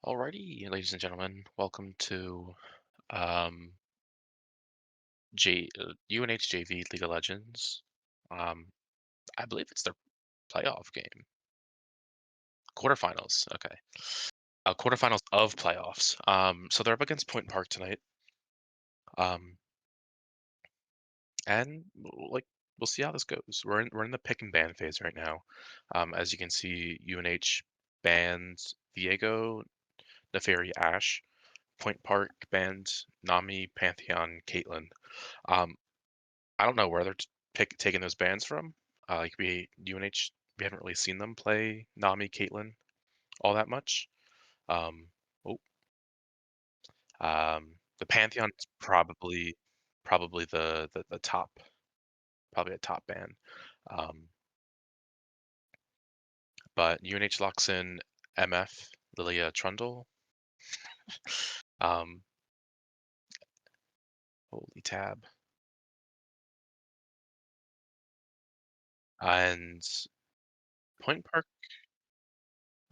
Alrighty, ladies and gentlemen, welcome to um, UNH JV League of Legends. Um, I believe it's their playoff game, quarterfinals. Okay, quarterfinals of playoffs. So they're up against Point Park tonight, um, and like we'll see how this goes. We're in the pick and ban phase right now. As you can see, UNH bans Viego, Neferi, Ash. Point Park banned Nami, Pantheon, Caitlyn. Um, I don't know where they're taking those bands from. Like UNH, we haven't really seen them play Nami, Caitlyn all that much. Um, oh, the Pantheon's probably the top, probably a top band. Um, but UNH locks in MF, Lilia Trundle. Um, Holy tab. And Point Park,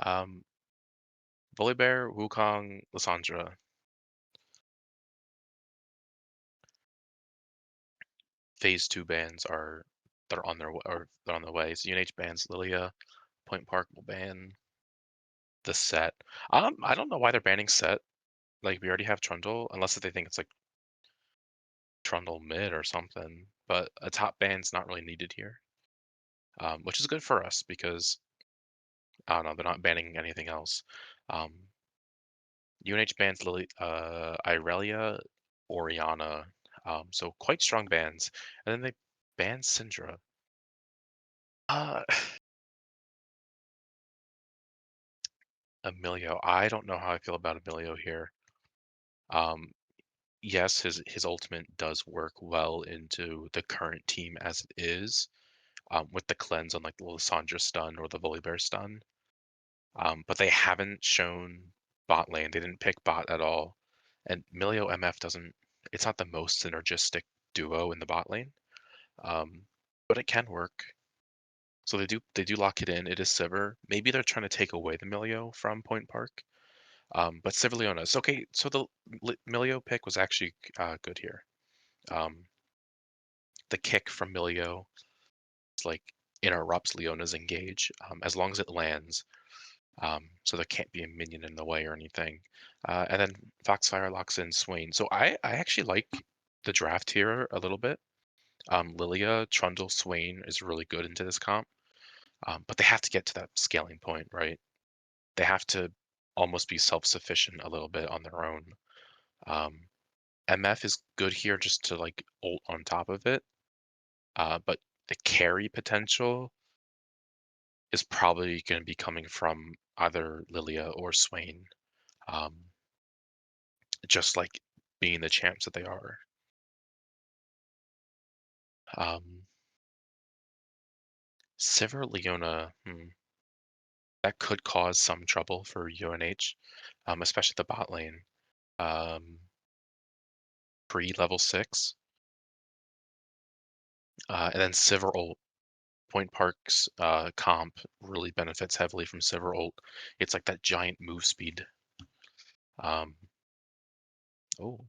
um, Volibear, Wukong, Lissandra. Phase two bans are they're on their or they're on the way. So UNH bans Lilia, Point Park will ban the set. I don't know why they're banning set. Like we already have Trundle, unless they think it's like Trundle mid or something. But a top ban's not really needed here, which is good for us because I don't know, they're not banning anything else. Um, UNH bans Irelia, Oriana, so quite strong bans, and then they ban Syndra. Uh, Emilio, I don't know how I feel about Emilio here. Um, yes, his ultimate does work well into the current team as it is, with the cleanse on like the Lissandra stun or the Volibear stun. But they haven't shown bot lane. They didn't pick bot at all. And Milio MF doesn't it's not the most synergistic duo in the bot lane. But it can work. So they do lock it in. It is Sivir. Maybe they're trying to take away the Milio from Point Park. But Sivir Leona's okay. So the Milio pick was actually good here. Um, the kick from Milio like interrupts Leona's engage as long as it lands. So there can't be a minion in the way or anything. And then Foxfire locks in Swain. So I actually like the draft here a little bit. Lilia, Trundle, Swain is really good into this comp. But they have to get to that scaling point, right? They have to almost be self-sufficient a little bit on their own. Um, MF is good here just to like ult on top of it. But the carry potential is probably going to be coming from either Lilia or Swain, um, just like being the champs that they are. Um, Sivir Leona, that could cause some trouble for UNH, especially the bot lane. Um, Pre-level 6. And then Sivir ult. Point Park's comp really benefits heavily from Sivir ult. It's like that giant move speed. Um, oh,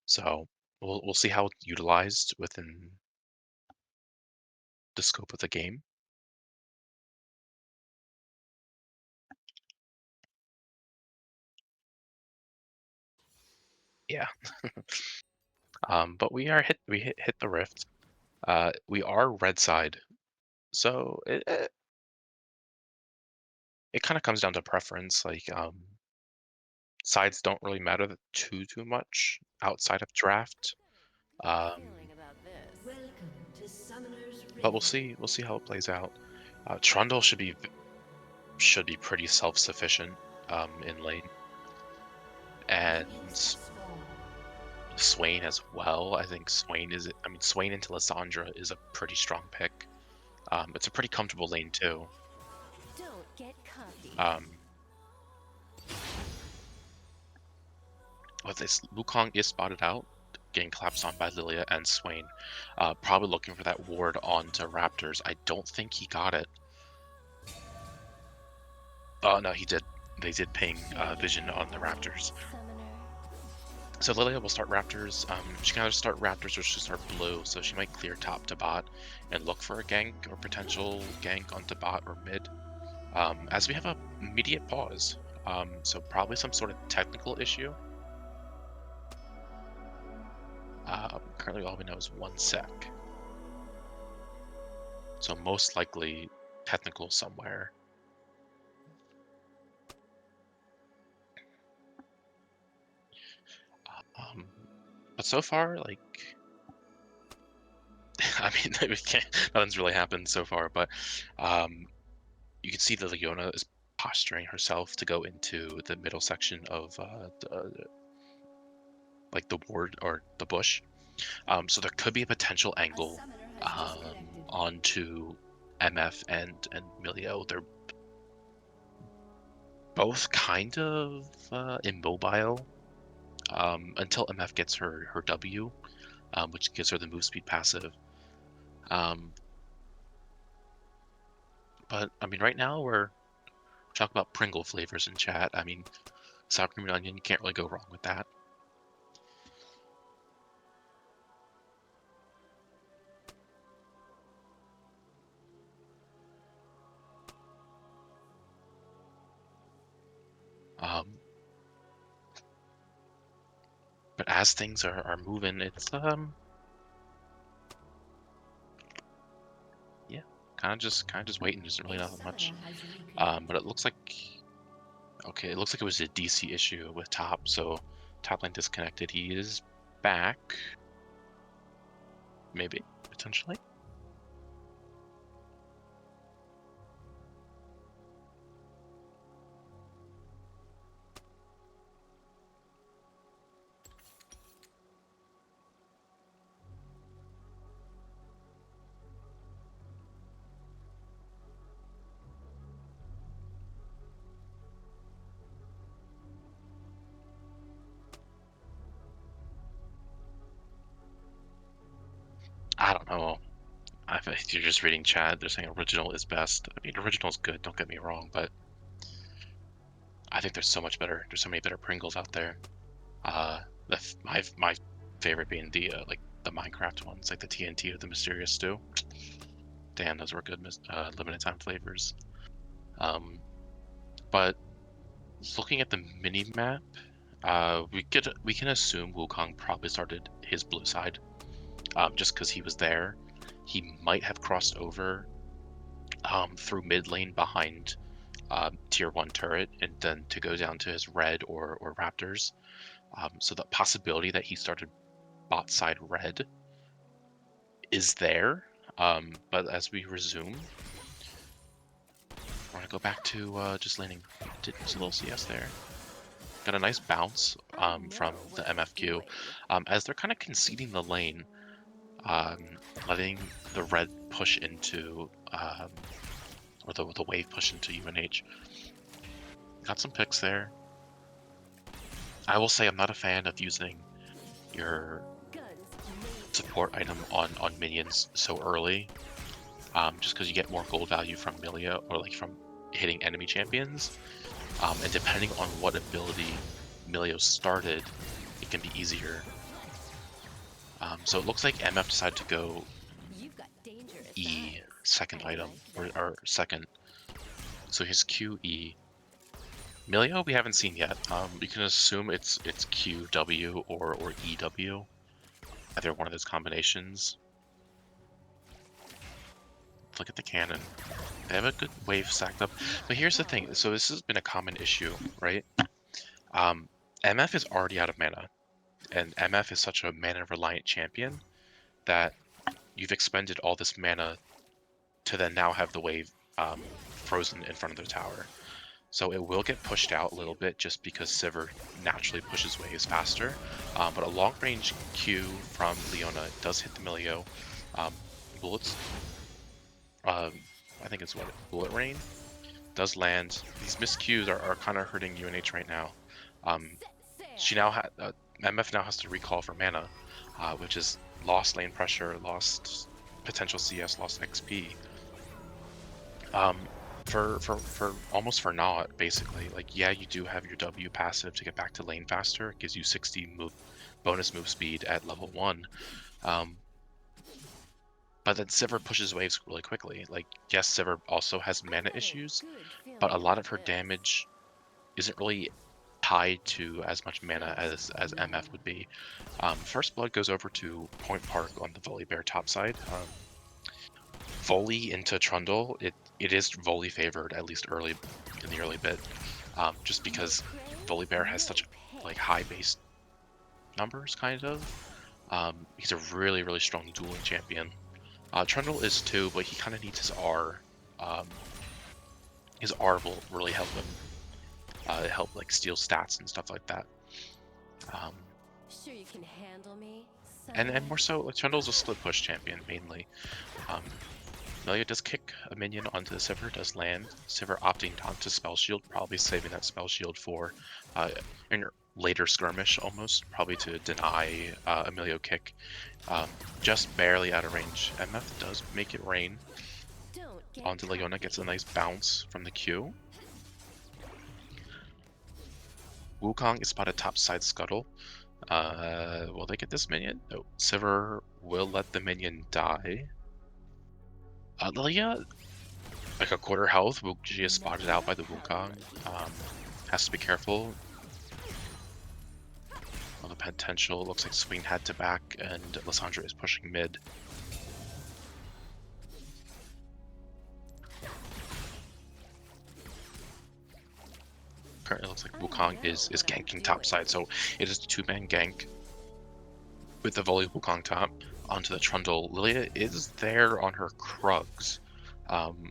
so we'll see how it's utilized within the scope of the game. Yeah. But we hit the rift. We are red side, so it kind of comes down to preference. Like sides don't really matter too much outside of draft. Um, but we'll see how it plays out. Trundle should be pretty self-sufficient in lane, and Swain as well. I think Swain is. I mean, Swain into Lissandra is a pretty strong pick. It's a pretty comfortable lane too. Don't get cocky. Um, but this Wukong is spotted out, getting collapsed on by Lilia and Swain. Probably looking for that ward onto Raptors. I don't think he got it. Oh no, he did. They did ping Vision on the Raptors. So Lilia will start Raptors. She can either start Raptors or she'll start blue, so she might clear top to bot and look for a gank or potential gank onto bot or mid. As we have a immediate pause, so probably some sort of technical issue. Currently all we know is 1 sec. So most likely technical somewhere. But so far, like, I mean, we can't, nothing's really happened so far, but you can see that Leona is posturing herself to go into the middle section of like the ward or the bush. So there could be a potential angle onto MF and Milio. They're both kind of immobile until MF gets her W, which gives her the move speed passive. But I mean, right now we're talking about Pringle flavors in chat. I mean, sour cream and onion, you can't really go wrong with that. But as things are moving, it's yeah, kind of just waiting. There's really not much. But it looks like okay, it looks like it was a DC issue with top, so top lane disconnected. He is back, maybe potentially. I don't know. I think you're just reading chat. They're saying original is best. I mean, original is good. Don't get me wrong, but I think there's so much better. There's so many better Pringles out there. My favorite being the like the Minecraft ones, like the TNT or the Mysterious Stew. Damn, those were good limited time flavors. But looking at the mini map, we can assume Wukong probably started his blue side, just because he was there. He might have crossed over through mid lane behind tier 1 turret and then to go down to his red or Raptors. So the possibility that he started bot side red is there. But as we resume, we're going to go back to just laning. Did a little CS there. Got a nice bounce from the MFQ. As they're kind of conceding the lane, letting the red push into, or the wave push into UNH. Got some picks there. I will say I'm not a fan of using your support item on minions so early, just because you get more gold value from Milio or like from hitting enemy champions, and depending on what ability Milio started, it can be easier. So it looks like MF decided to go E second item or second. So his QE. Milio we haven't seen yet. You can assume it's QW or EW. Either one of those combinations. Look at the cannon. They have a good wave stacked up. But here's the thing. So this has been a common issue, right? MF is already out of mana. And MF is such a mana-reliant champion that you've expended all this mana to then now have the wave frozen in front of the tower. So it will get pushed out a little bit just because Sivir naturally pushes waves faster. But a long-range Q from Leona does hit the Milio. Bullets, I think it's Bullet Rain, does land. These missed Qs are kind of hurting UNH right now. She now MF now has to recall for mana, which is lost lane pressure, lost potential CS, lost XP. For almost for naught, basically. Like, yeah, you do have your W passive to get back to lane faster. It gives you 60 bonus move speed at level 1. Um, but then Sivir pushes waves really quickly. Like, yes, Sivir also has I've mana got a issues, good but a feeling lot about of her this. damage isn't really tied to as much mana as MF would be. First Blood goes over to Point Park on the Volibear top side. Volley into Trundle, it is Volley favored, at least early in the early bit, just No because prey, Volibear has no such pay. like high base numbers, kind of. He's a really, really strong dueling champion. Trundle is too, but he kind of needs his R. Um, his R will really help him, help like steal stats and stuff like that. Um, Sure you can handle me, and son? more so, like Trundle's a split push champion mainly. Um, Melia does kick a minion onto the Sivir, does land. Sivir opting not to spell shield, probably saving that spell shield for in later skirmish almost, probably to deny Emilio kick. Just barely out of range. MF does make it rain Don't get onto Leona, gets a cocky. nice bounce from the Q. Wukong is spotted top side scuttle. Will they get this minion? No. Sivir will let the minion die. Lilia, like a quarter health, she is spotted Nothing out by but the powder Wukong. monkey. Has to be careful of the potential. Looks like Swain had to back, and Lissandra is pushing mid. Currently looks like I Wukong know is what I'm ganking top doing. side, so it is a two-man gank with the volley Wukong top onto the Trundle. Lilia is there on her Krugs, um,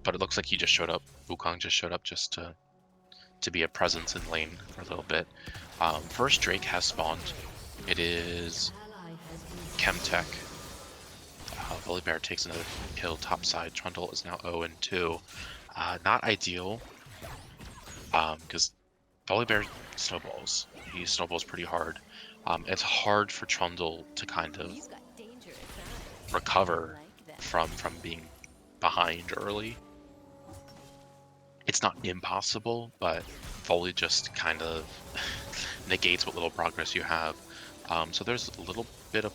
but it looks like he just showed up. Wukong just showed up just to be a presence in lane for a little bit. First Drake has spawned. It is Chemtech. Volibear takes another kill topside. Trundle is now 0-2. Not ideal, because Volibear snowballs. He snowballs pretty hard. It's hard for Trundle to kind of You've got dangerous eyes. I recover like that. from being behind early. It's not impossible, but Volley just kind of negates what little progress you have. So there's a little bit of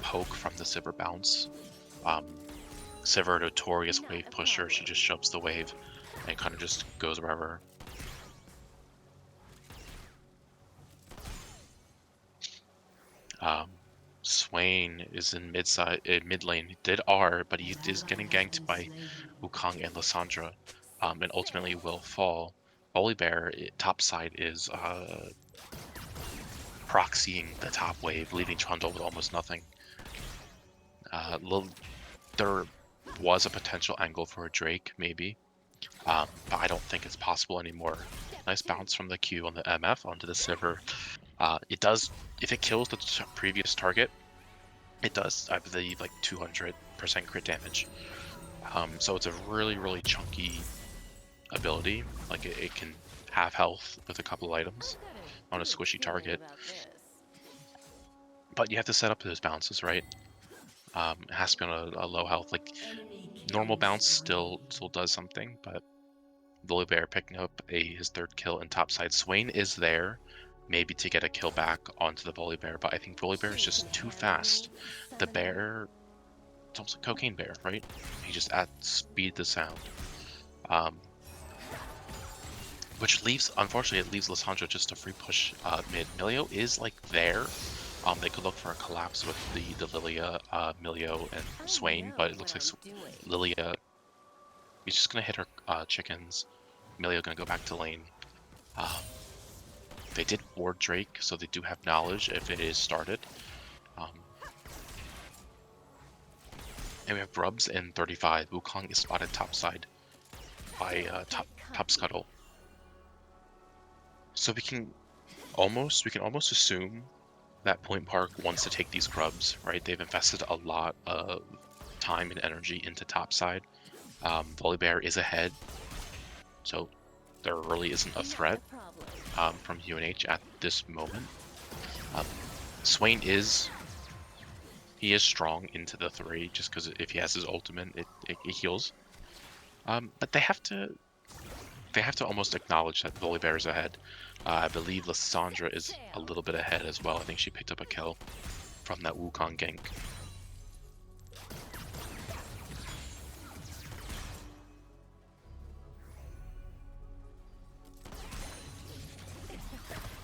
poke from the Sivir bounce. Sivir, notorious Not wave a pusher, she problem. just shoves the wave and kind of just goes wherever. Um, Swain is in mid lane. He did R, but he is getting ganked by Wukong and Lissandra, and ultimately will fall. Volibear, top side, is proxying the top wave, leaving Trundle with almost nothing. There was a potential angle for a Drake, maybe, but I don't think it's possible anymore. Step Nice two. bounce from the Q on the MF onto the Sivir. It does, if it kills the previous target, it does, I believe, like 200% crit damage. So it's a really, really chunky ability. Like it can have health with a couple of items I've got on a a good squishy feeling target, about this. but you have to set up those bounces, right? It has to be on a low health. Like normal bounce still does something, but Volibear picking up his third kill in topside. Swain is there, maybe to get a kill back onto the Volibear, but I think Volibear is just too fast. The bear, it's almost like Cocaine Bear, right? He just at speed the sound. Um, which leaves, unfortunately, it leaves Lissandra just a free push mid. Milio is like there. They could look for a collapse with the Lilia, Milio, and I Swain, but know it what looks like I'm doing. Lilia is just gonna hit her chickens. Milio gonna go back to lane. Um, they did ward Drake, so they do have knowledge if it is started. Um, and we have Grubs in 35. Wukong is spotted topside by Don't top get top cocky. scuttle. So we can almost assume that Point Park wants to take these Grubs, right? They've invested a lot of time and energy into topside. Volibear is ahead, so there really isn't a Not a threat problem. from UNH at this moment. Um, Swain is he is strong into the 3 just because if he has his ultimate, it heals. But they have to almost acknowledge that Volibear is ahead. I believe Lissandra is a little bit ahead as well. I think she picked up a kill from that Wukong gank.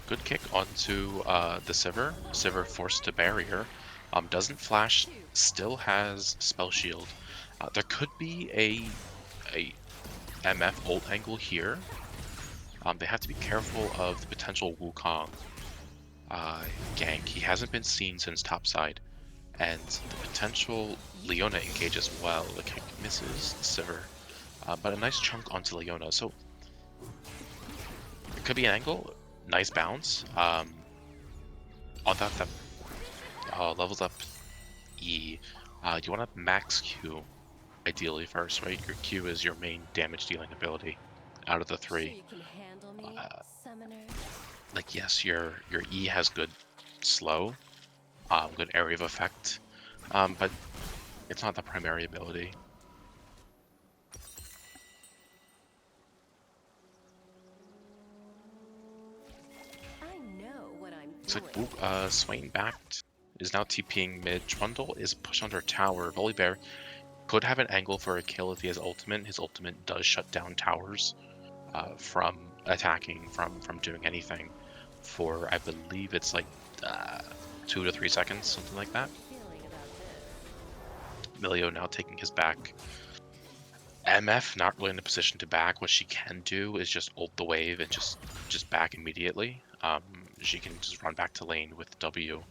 Good kick onto the Sivir. Sivir forced to barrier. Doesn't flash, still has spell shield. There could be a MF ult angle here. They have to be careful of the potential Wukong gank. He hasn't been seen since topside. And the potential Leona engage as well. The kick misses Sivir. But a nice chunk onto Leona. So it could be an angle. Nice bounce. On that levels up E. You want to max Q ideally first, right? Your Q is your main damage dealing ability out of the three. Like yes, your E has good slow, good area of effect, but it's not the primary ability. Looks like Swain backed is now TPing mid. Trundle is pushed under tower. Volibear could have an angle for a kill if he has ultimate. His ultimate does shut down towers from attacking, from doing anything for, I believe it's like 2 to 3 seconds, something like that. Milio now taking his back. MF not really in a position to back. What she can do is just ult the wave and just back immediately. She can just run back to lane with W.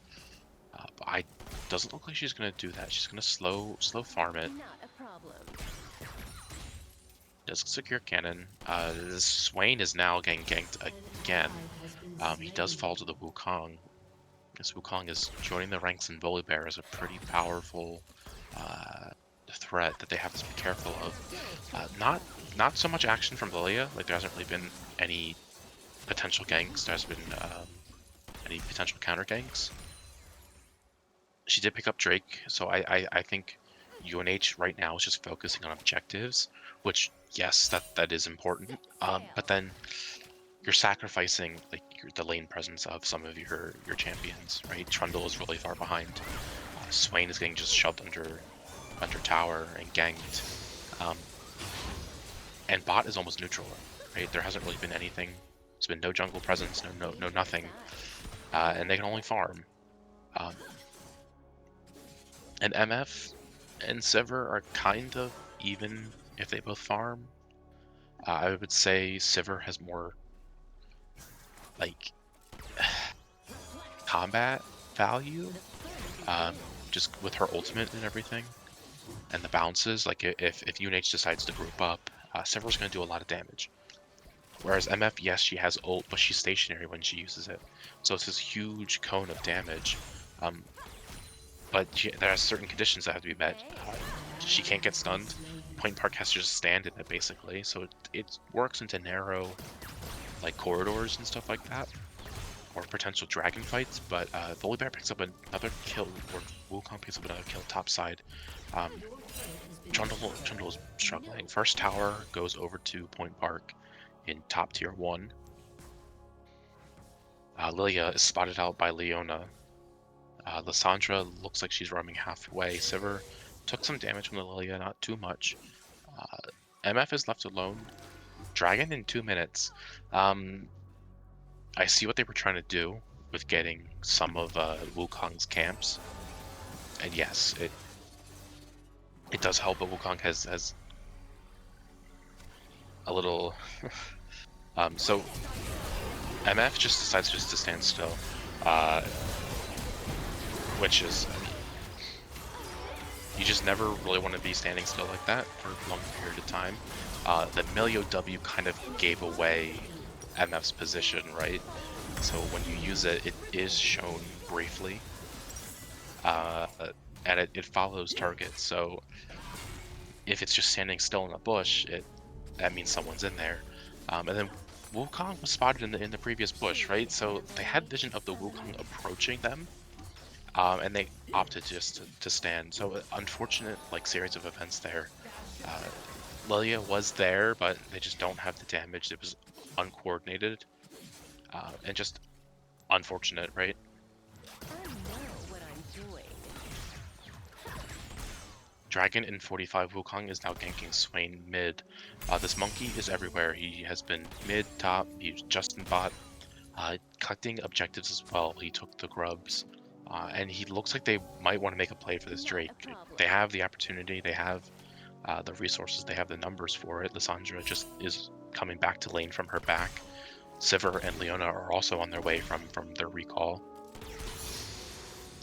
But doesn't look like she's gonna do that. She's gonna slow farm it. Does secure cannon. Swain is now getting ganked again. He does fall to the Wukong. This Wukong is joining the ranks in Volibear as a pretty powerful threat that they have to be careful of. Not so much action from Lilia. Like there hasn't really been any potential ganks. There hasn't been any potential counter ganks. She did pick up Drake, so I think UNH right now is just focusing on objectives, which yes, that is important. But then you're sacrificing like the lane presence of some of your champions, right? Trundle is really far behind. Swain is getting just shoved under tower and ganked. And bot is almost neutral, right? There hasn't really been anything. There's been no jungle presence, no nothing. And they can only farm. And MF and Sivir are kind of even if they both farm. I would say Sivir has more like combat value, just with her ultimate and everything, and the bounces. Like if UNH decides to group up, Sivir's going to do a lot of damage. Whereas MF, yes, she has ult, but she's stationary when she uses it, so it's this huge cone of damage. But there are certain conditions that have to be met. She can't get stunned. Point Park has to just stand in it basically, so it works into narrow like corridors and stuff like that, or potential dragon fights. But Volibear picks up another kill, or Wukong picks up another kill topside. Trundle is struggling. First tower goes over to Point Park in top tier 1. Lilia is spotted out by Leona. Lissandra looks like she's roaming halfway. Sivir took some damage from the Lilia, not too much. MF is left alone. Dragon in 2 minutes. I see what they were trying to do with getting some of Wukong's camps. And yes, it does help, but Wukong has a little... so MF just decides just to stand still. Which is, I mean, you just never really want to be standing still like that for a long period of time. The Milio W kind of gave away MF's position, right? So when you use it, it is shown briefly, and it follows targets. So if it's just standing still in a bush, that means someone's in there. And then Wukong was spotted in the previous bush, right? So they had vision of the Wukong approaching them. And they opted just to stand. So unfortunate, like, series of events there. Lilia was there, but they just don't have the damage. It was uncoordinated and just unfortunate, right? I know what I'm doing. Dragon in 45 Wukong is now ganking Swain mid. This monkey is everywhere. He has been mid, top, he's just in bot, collecting objectives as well. He took the grubs, and he looks like they might want to make a play for this Not a Drake. problem. They have the opportunity, they have the resources, they have the numbers for it. Lissandra just is coming back to lane from her back. Sivir and Leona are also on their way from their recall.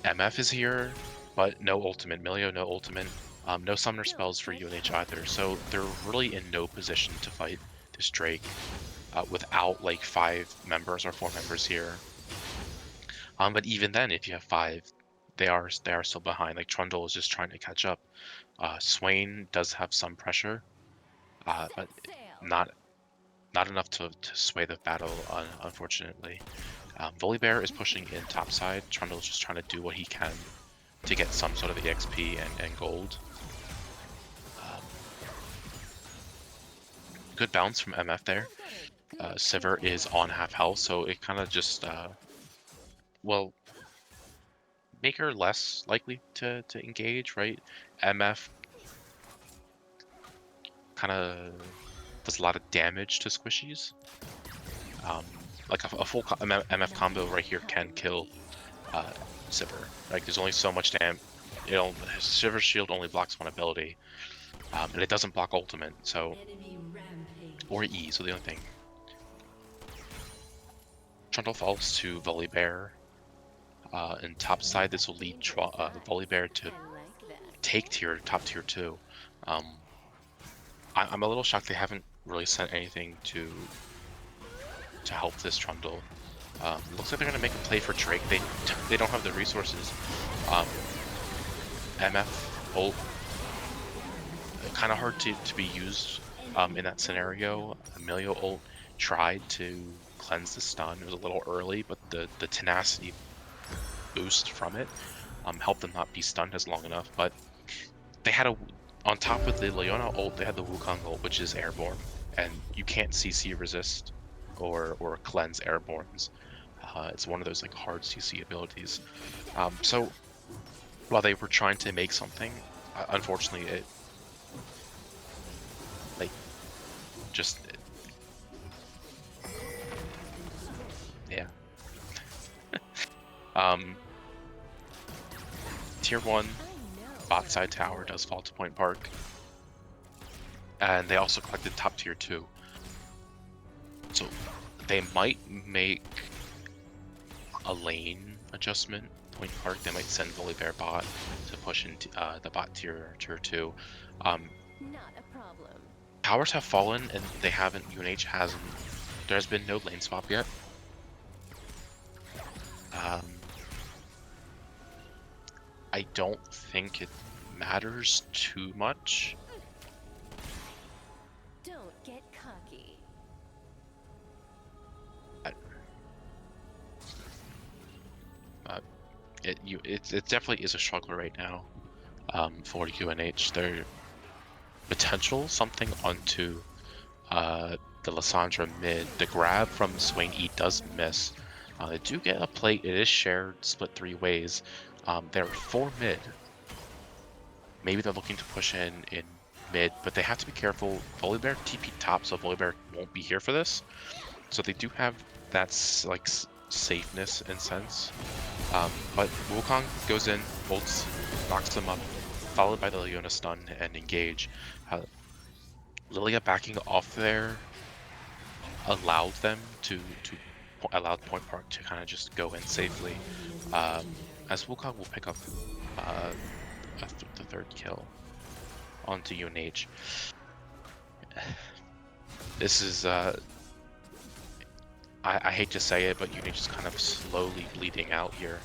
MF is here, but no ultimate. Milio, no ultimate. No summoner spells for UNH either, so they're really in no position to fight this Drake without like 5 members or 4 members here. But even then, if you have 5, they are still behind. Like Trundle is just trying to catch up. Swain does have some pressure, but Set sail. not enough to sway the battle, unfortunately. Volibear is pushing in topside. Trundle is just trying to do what he can to get some sort of EXP and gold. Good bounce from MF there. Sivir is on half health, so it kind of just, well, make her less likely to engage, right? MF kind of does a lot of damage to squishies. Like a full MF combo right here can kill Sivir. Like there's only so much damage. Sivir's shield only blocks 1 ability, and it doesn't block ultimate, so or E. So the only thing. Trundle falls to Volibear. And top side, this will lead Volibear to I like that. take top tier 2. I'm a little shocked they haven't really sent anything to help this Trundle. Looks like they're gonna make a play for Drake. They don't have the resources. MF ult kind of hard to be used in that scenario. Emilio ult tried to cleanse the stun. It was a little early, but the tenacity boost from it helped them not be stunned as long enough. But they had on top of the Leona ult, they had the Wukong ult, which is airborne, and you can't CC resist or cleanse airbornes. It's one of those like hard CC abilities. So while they were trying to make something, unfortunately it like just yeah. Tier 1 I know. bot side tower does fall to Point Park, and they also collected top tier 2. So they might make a lane adjustment. Point Park, they might send Volibear bot to push into the bot tier 2. Not a problem. Towers have fallen, and they haven't. UNH hasn't. There's been no lane swap yet. I don't think it matters too much. Don't get cocky. It definitely is a struggle right now for UNH. Their potential something onto the Lissandra mid. The grab from Swain E does miss. They do get a plate. It is shared, split 3 ways. They're 4 mid. Maybe they're looking to push in mid, but they have to be careful. Volibear TP top, so Volibear won't be here for this. So they do have that like safeness in sense. But Wukong goes in, ults, knocks them up, followed by the Leona stun and engage. Lilia backing off there allowed them allowed Point Park to kind of just go in safely. As Wukong will pick up the 3rd kill onto UNH. This is I hate to say it, but UNH is kind of slowly bleeding out here.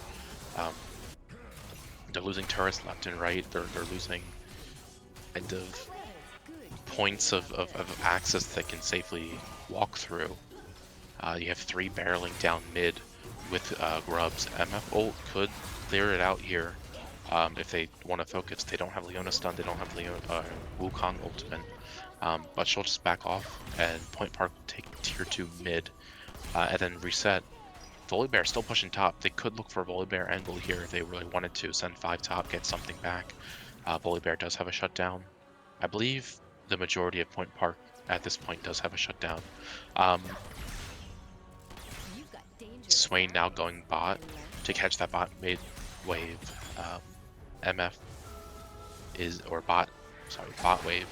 They're losing turrets left and right. They're losing kind of points of access that can safely walk through. You have 3 barreling down mid with grubs. MF ult could clear it out here if they want to focus. They don't have Leona stun. They don't have Wukong ultimate. But she'll just back off, and Point Park will take tier 2 mid, and then reset. Volibear still pushing top. They could look for Volibear angle here if they really wanted to. Send 5 top, get something back. Volibear does have a shutdown. I believe the majority of Point Park at this point does have a shutdown. You've got dangerous Swain now eyes. going bot to catch that bot mid wave. MF is, or bot, sorry, bot wave.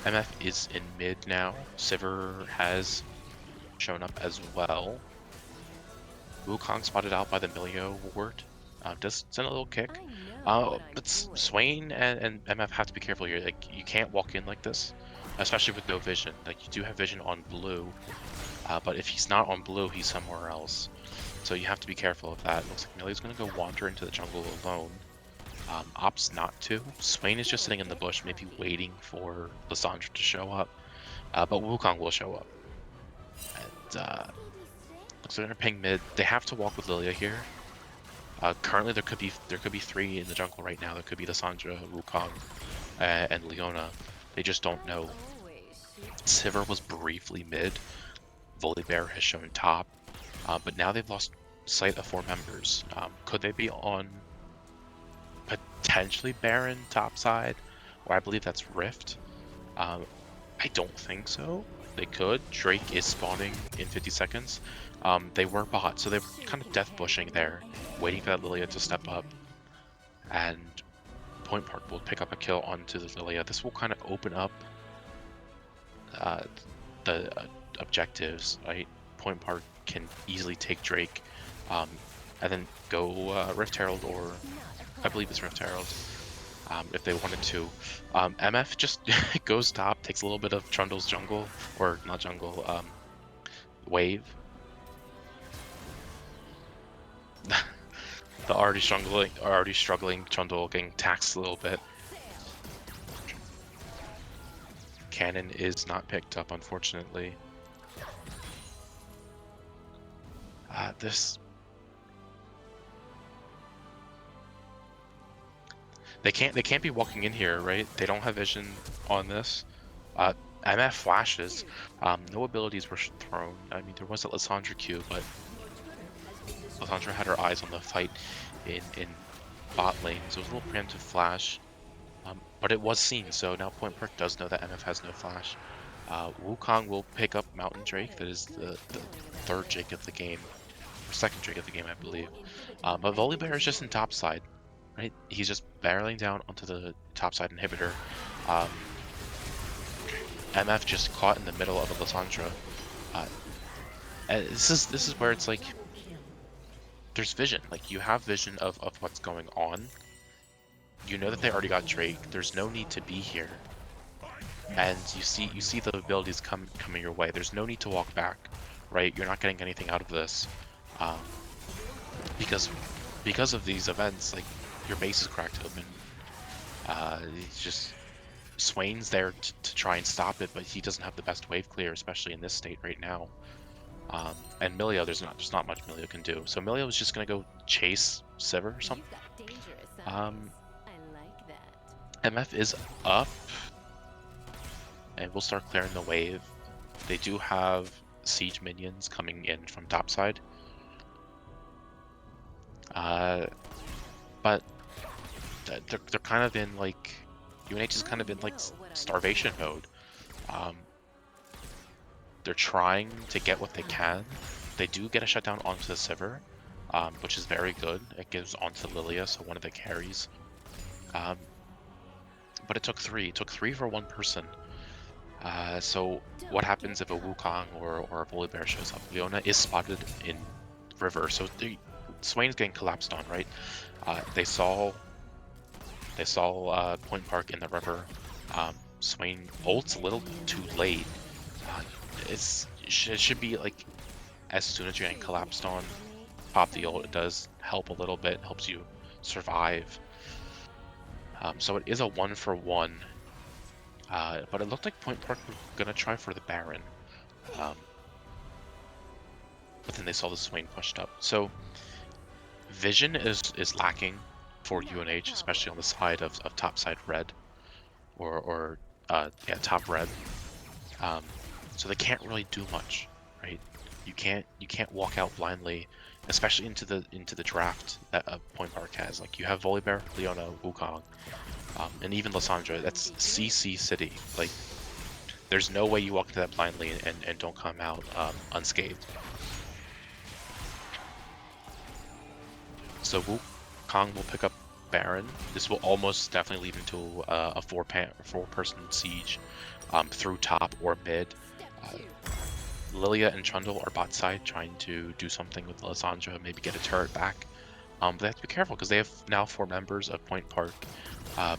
MF is in mid now. Sivir has shown up as well. Wukong spotted out by the Milio ward. Does send a little kick. I know what I'm But doing. Swain and MF have to be careful here. Like, you can't walk in like this, especially with no vision. Like, you do have vision on blue, but if he's not on blue, he's somewhere else. So you have to be careful of that. Looks like Milio's gonna go wander into the jungle alone. Opts not to. Swain is just sitting in the bush, maybe waiting for Lissandra to show up. But Wukong will show up. And looks like they're gonna ping mid. They have to walk with Lilia here. Currently, there could be 3 in the jungle right now. There could be Lissandra, Wukong, and Leona. They just don't know. Always shoot. Sivir was briefly mid. Volibear has shown top, but now they've lost sight of 4 members. Could they be on potentially Baron top side, or I believe that's Rift? I don't think so. They could. Drake is spawning in 50 seconds. They were bot, so they were kind of death bushing there, waiting for that Lilia to step up. And Point Park will pick up a kill onto the Lilia. This will kind of open up the objectives, right? Point Park can easily take Drake, and then go Rift Herald, or Not a I problem. believe it's Rift Herald, if they wanted to. MF just goes top, takes a little bit of Trundle's jungle, or not jungle, wave. The already struggling Trundle getting taxed a little bit. Cannon is not picked up, unfortunately. This they can't be walking in here, right? They don't have vision on this. MF flashes. No abilities were thrown. I mean, there was a Lissandra Q, but Lissandra had her eyes on the fight in bot lane, so it was a little preemptive flash. But it was seen, so now Point Park does know that MF has no flash. Wukong will pick up Mountain Drake. That is the 3rd Drake of the game, or 2nd Drake of the game, I believe. But Volibear is just in top side, right? He's just barreling down onto the top side inhibitor. MF just caught in the middle of a Lissandra. And this is where it's like, there's vision. Like, you have vision of what's going on. You know that they already got Drake. There's no need to be here. And you see the abilities coming your way. There's no need to walk back, right? You're not getting anything out of this, because of these events. Like, your base is cracked open. It's just Swain's there to try and stop it, but he doesn't have the best wave clear, especially in this state right now. And Milio, there's not much Milio can do. So Milio is just gonna go chase Sivir or something. You've got dangerous eyes. I like that. MF is up, and we'll start clearing the wave. They do have siege minions coming in from topside. But they're kind of in, like, UNH is kind of in like starvation mode. They're trying to get what they can. They do get a shutdown onto the Sivir, which is very good. It gives onto Lilia, so one of the carries. But it took 3. It took 3 for 1 person. So what happens if a Wukong or a Volibear shows up? Leona is spotted in river, so Swain's getting collapsed on, right? They saw Point Park in the river. Swain ults a little too late. It should be like, as soon as you're getting collapsed on, pop the ult. It does help a little bit, helps you survive. So it is a 1-for-1. But it looked like Point Park were gonna try for the Baron. But then they saw the Swain pushed up. So vision is lacking for UNH, especially on the side of top side red, or top red. Um, so they can't really do much, right? You can't walk out blindly, especially into the draft that Point Park has. Like you have Volibear, Leona, Wukong, and even Lissandra. That's CC City. Like there's no way you walk into that blindly and don't come out unscathed. So Wukong will pick up Baron. This will almost definitely lead into a four-person siege through top or mid. Uh, Lilia and Trundle are bot side trying to do something with Lissandra, maybe get a turret back. But they have to be careful because they have now 4 members of Point Park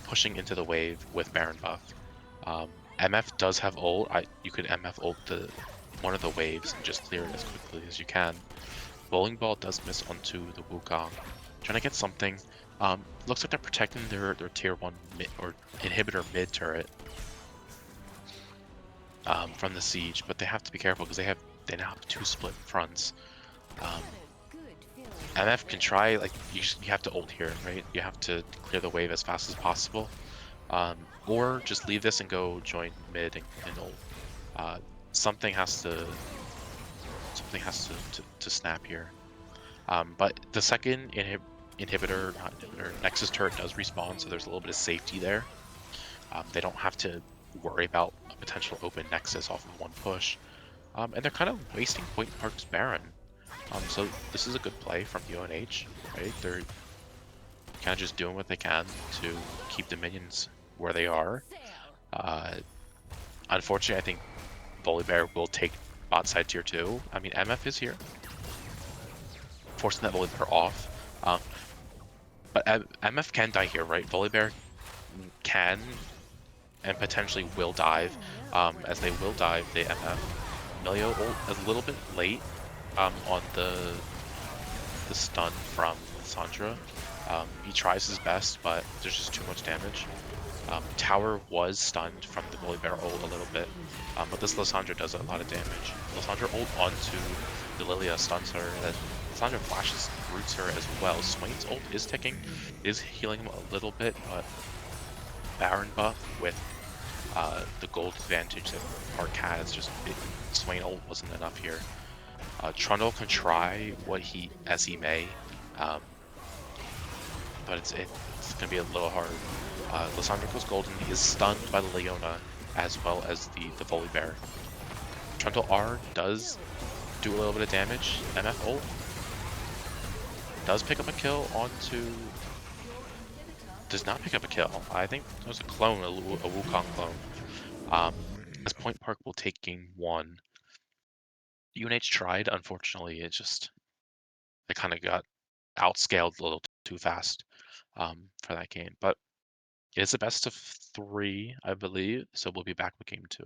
pushing into the wave with Baron buff. MF does have ult. You could MF ult one of the waves and just clear it as quickly as you can. Bowling Ball does miss onto the Wukong. Trying to get something. Looks like they're protecting their tier 1 mid, or inhibitor mid turret from the siege, but they have to be careful because they now have 2 split fronts. MF can try, like, you have to ult here, right? You have to clear the wave as fast as possible. Or just leave this and go join mid and ult. Uh, something has to snap here. But the second Nexus turret does respawn, so there's a little bit of safety there. They don't have to worry about a potential open Nexus off of one push. And they're kind of wasting Point Park's Baron. So this is a good play from UNH, right? They're kind of just doing what they can to keep the minions where they are. Unfortunately, I think Volibear will take bot side tier 2. I mean, MF is here, forcing that Volibear off. But MF can die here, right? Volibear can and potentially will dive. As they will dive, the MF. Milio ult a little bit late on the stun from Sandra. He tries his best, but there's just too much damage. Tower was stunned from the Volibear ult a little bit, but this Lissandra does a lot of damage. Lissandra ult onto the Lilia stuns her, and then Lissandra flashes roots her as well. Swain's ult is ticking, is healing him a little bit, but Baron buff with the gold advantage that Park has, Swain ult wasn't enough here. Trundle can try as he may, but it's gonna be a little hard. Lissandra goes golden. He is stunned by the Leona as well as the Volibear. Trundle R does do a little bit of damage. MF ult does pick up a kill onto. Does not pick up a kill. I think it was a clone, a Wukong clone. As Point Park will take game 1. UNH tried. Unfortunately, they kind of got outscaled a little too fast for that game. But it's a best of 3, I believe. So we'll be back with game 2.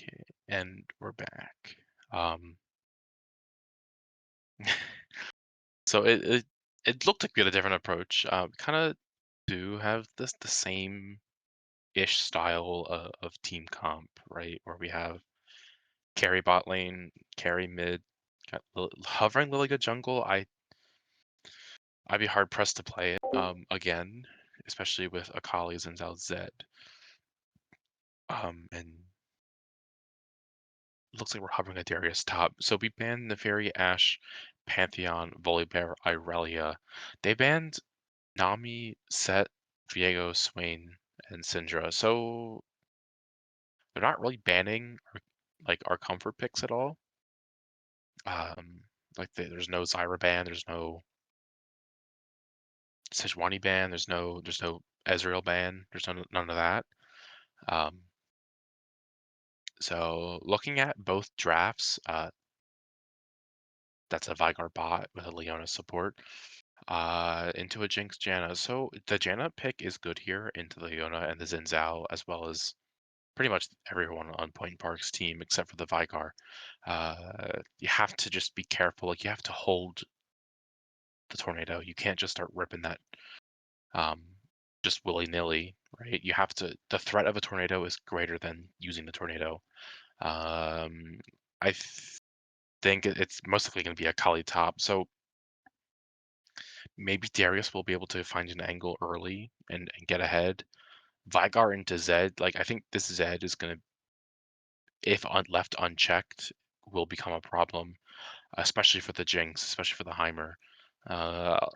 Okay, and we're back. Um, so it looked like we had a different approach. Kind of do have the same ish style of team comp, right? Where we have carry bot lane, carry mid, got hovering Liliga jungle. I'd be hard pressed to play it again, especially with Akali's and Zhao Zed. And looks like we're hovering at Darius top. So we banned Neferi, Ashe, Pantheon, Volibear, Irelia. They banned Nami, Set, Viego, Swain, and Syndra. So they're not really banning like our comfort picks at all. Like there's no Zyra ban, there's no Sejuani ban, there's no Ezreal ban, there's none of that. Um, so looking at both drafts, that's a Veigar bot with a Leona support. Into a Jinx Janna. So the Janna pick is good here into the Leona and the Xin Zhao, as well as pretty much everyone on Point Park's team except for the Veigar. You have to just be careful. Like you have to hold the tornado. You can't just start ripping that um, just willy nilly, right? You have to. The threat of a tornado is greater than using the tornado. Um, I think it's most likely going to be a Kali top. So maybe Darius will be able to find an angle early and get ahead. Veigar into Zed, like I think this Zed is gonna, if left unchecked, will become a problem, especially for the Jinx, especially for the Heimer.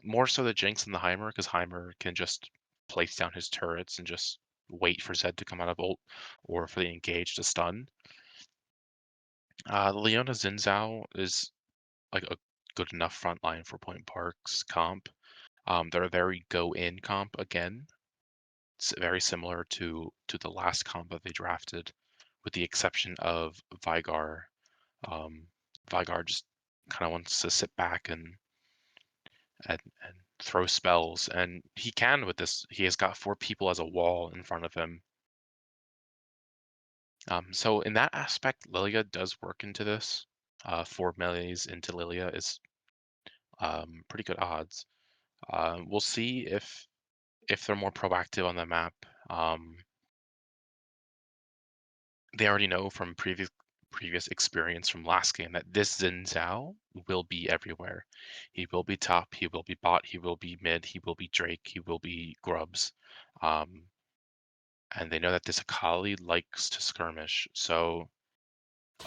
More so the Jinx than the Heimer, because Heimer can just place down his turrets and just wait for Zed to come out of ult, or for the engage to stun. Leona Xin Zhao is like a good enough front line for Point Park's comp. They're a very go in comp again. It's very similar to the last comp that they drafted, with the exception of Veigar. Um, Veigar just kind of wants to sit back and throw spells, and he can with this. He has got 4 people as a wall in front of him. So in that aspect, Lilia does work into this. 4 melees into Lilia is pretty good odds. We'll see if they're more proactive on the map. They already know from previous experience from last game that this Xin Zhao will be everywhere. He will be top, he will be bot, he will be mid, he will be Drake, he will be Grubs. And they know that this Akali likes to skirmish. So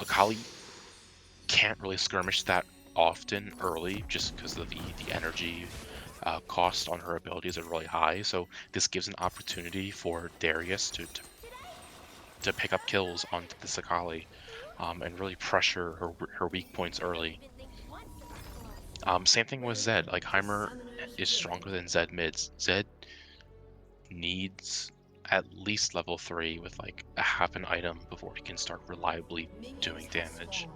Akali can't really skirmish that often early just because of the energy cost on her abilities are really high. So this gives an opportunity for Darius to pick up kills onto the Akali. And really pressure her weak points early. Same thing with Zed. Like Heimer is stronger than Zed mids. Zed needs at least level 3 with like a half an item before he can start reliably doing damage.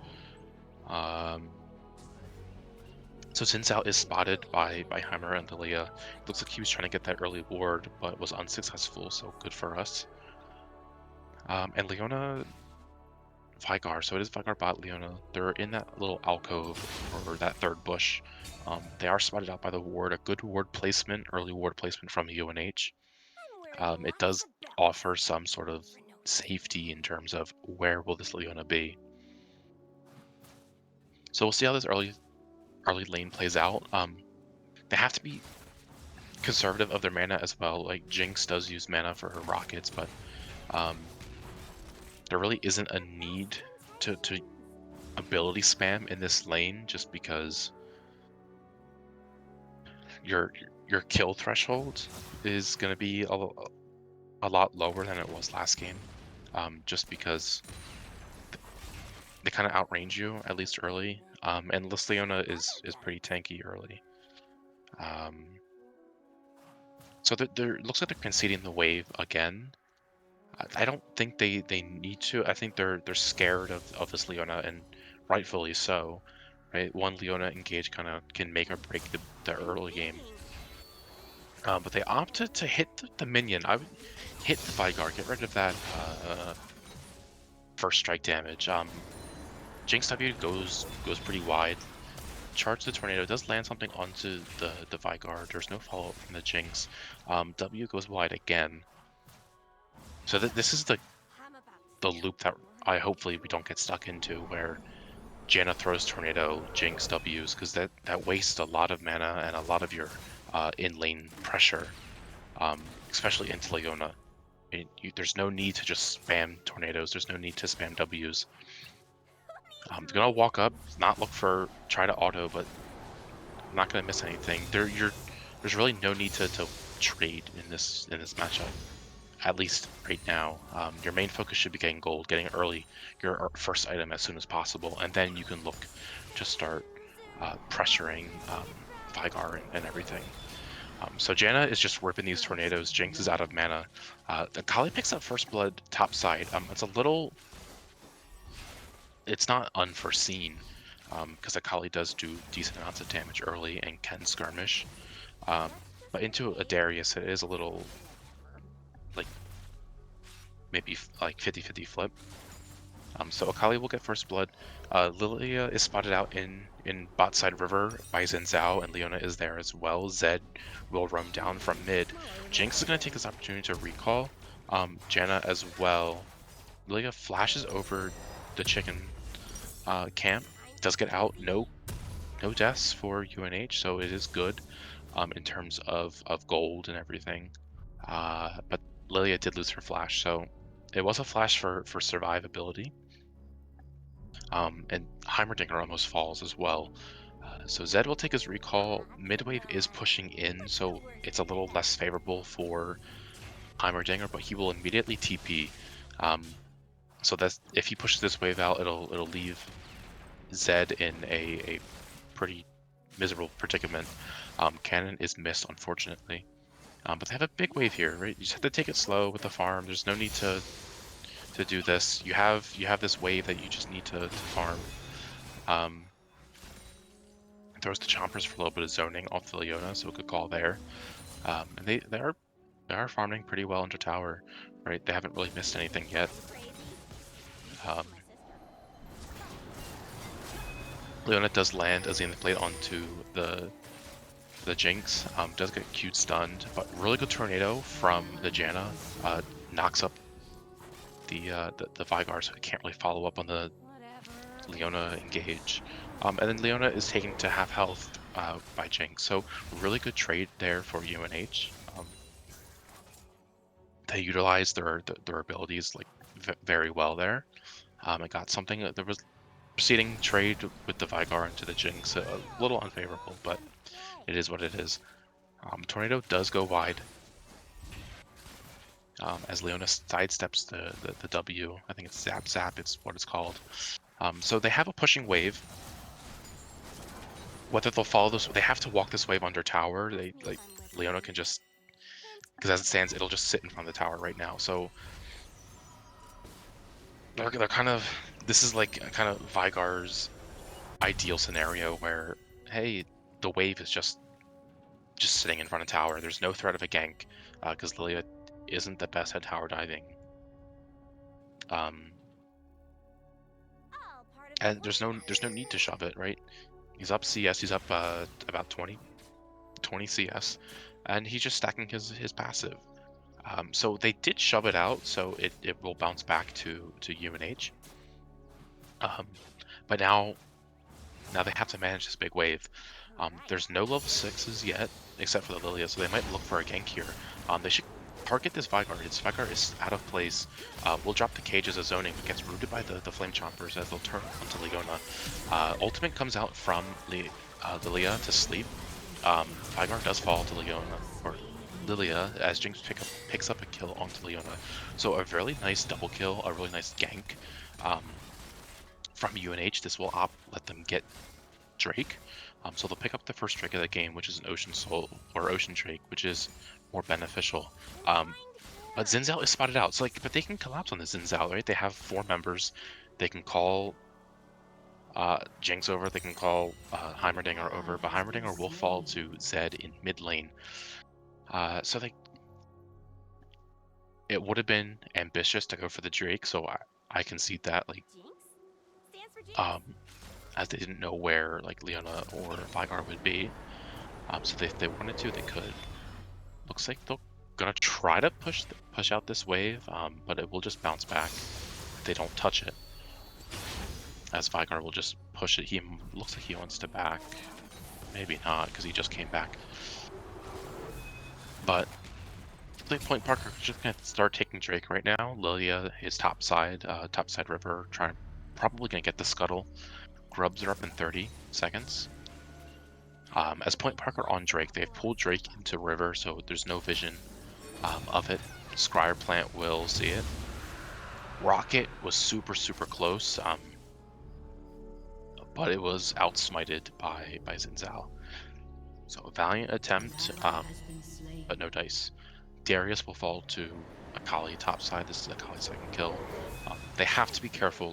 So Xin Zhao is spotted by Heimer and Lilia. Looks like he was trying to get that early ward, but was unsuccessful. So good for us. And Leona Veigar, so it is Veigar bot Leona. They're in that little alcove or that third bush. They are spotted out by the ward. A good ward placement, early ward placement from UNH. It does offer some sort of safety in terms of where will this Leona be. So we'll see how this early lane plays out. They have to be conservative of their mana as well. Like Jinx does use mana for her rockets, but there really isn't a need to ability spam in this lane just because your kill threshold is going to be a lot lower than it was last game, just because they kind of outrange you at least early, and Leona is pretty tanky early. So there looks like they're conceding the wave again. I don't think they need to. I think they're scared of this Leona, and rightfully so. Right, one Leona engage kind of can make or break the early game. But they opted to hit the minion. I would hit the Veigar, get rid of that first strike damage. Jinx W goes pretty wide. Charge the tornado does land something onto the Vigard. There's no follow up from the Jinx. W goes wide again. So this is the loop that I hopefully we don't get stuck into, where Janna throws tornado, Jinx W's, because that wastes a lot of mana and a lot of your in lane pressure, especially into Leona. There's no need to just spam tornadoes. There's no need to spam W's. I'm gonna walk up, not look for try to auto, but I'm not gonna miss anything. There's really no need to trade in this matchup, at least right now. Your main focus should be getting gold, getting early your first item as soon as possible, and then you can look to start pressuring Vigar and everything. So Janna is just ripping these tornadoes. Jinx is out of mana. Akali picks up first blood top side. It's not unforeseen, because Akali does do decent amounts of damage early and can skirmish. But into a Darius, it is a little, like, maybe like 50-50 flip. So Akali will get first blood. Lilia is spotted out in bot side river by Xin Zhao, and Leona is there as well. Zed will roam down from mid. Jinx is going to take this opportunity to recall. Janna as well. Lilia flashes over the chicken camp. Does get out. No deaths for UNH, so it is good in terms of gold and everything. But Lilia did lose her flash, so it was a flash for survivability. And Heimerdinger almost falls as well. So Zed will take his recall. Midwave is pushing in, so it's a little less favorable for Heimerdinger, but he will immediately TP. So that's, if he pushes this wave out, it'll leave Zed in a pretty miserable predicament. Cannon is missed, unfortunately. But they have a big wave here, right? You just have to take it slow with the farm. There's no need to do this. You have this wave that you just need to farm. Throws the chompers for a little bit of zoning off the Leona, so a good call there. And they are farming pretty well into tower, right? They haven't really missed anything yet. Leona does land as the plate onto the Jinx. Does get Q'd stunned, but really good tornado from the Janna. Knocks up the Vigar, so it can't really follow up on the Leona engage. And then Leona is taken to half health by Jinx, so really good trade there for UNH. They utilized their abilities like very well there. I got something. There was preceding trade with the Vigar into the Jinx, a little unfavorable, but it is what it is. Tornado does go wide. As Leona sidesteps the W. I think it's Zap, it's what it's called. So they have a pushing wave. Whether they'll follow this, they have to walk this wave under tower. Leona can just, because as it stands, it'll just sit in front of the tower right now. So they're kind of, this is like kind of Vigar's ideal scenario where, hey, the wave is just sitting in front of tower. There's no threat of a gank because Lilia isn't the best at tower diving. And there's no need to shove it, right? He's up CS. He's up about 20 CS, and he's just stacking his passive. So they did shove it out, so it will bounce back to UNH. But now they have to manage this big wave. There's no level 6s yet, except for the Lilia, so they might look for a gank here. They should target this Vigar. This Vigar is out of place. We'll drop the cage as a zoning, but gets rooted by the Flame Chompers as they'll turn onto Leona. Ultimate comes out from Lilia to sleep. Vigar does fall to Leona, or Lilia, as Jinx picks up a kill onto Leona. So a really nice double kill, a really nice gank from UNH. This will let them get Drake. So they'll pick up the first Drake of the game, which is an Ocean Soul, or Ocean Drake, which is more beneficial. But Xin Zhao is spotted out, so but they can collapse on the Xin Zhao, right? They have 4 members. They can call Jinx over, they can call Heimerdinger over, but Heimerdinger will fall to Zed in mid lane. So it would have been ambitious to go for the Drake, so I concede that, like, Jinx stands for Jinx. um, as they didn't know where like Leona or Veigar would be. So if they wanted to, they could. Looks like they're gonna try to push out this wave, but it will just bounce back if they don't touch it. As Veigar will just push it. He looks like he wants to back. Maybe not, because he just came back. But I think Point Parker just gonna start taking Drake right now. Lilia is topside river, probably gonna get the scuttle. Grubs are up in 30 seconds. As Point Parker on Drake, they've pulled Drake into river, so there's no vision of it. Scryer Plant will see it. Rocket was super close, but it was outsmited by Xin Zhao. So a valiant attempt, but no dice. Darius will fall to Akali topside. This is Akali's second kill. They have to be careful.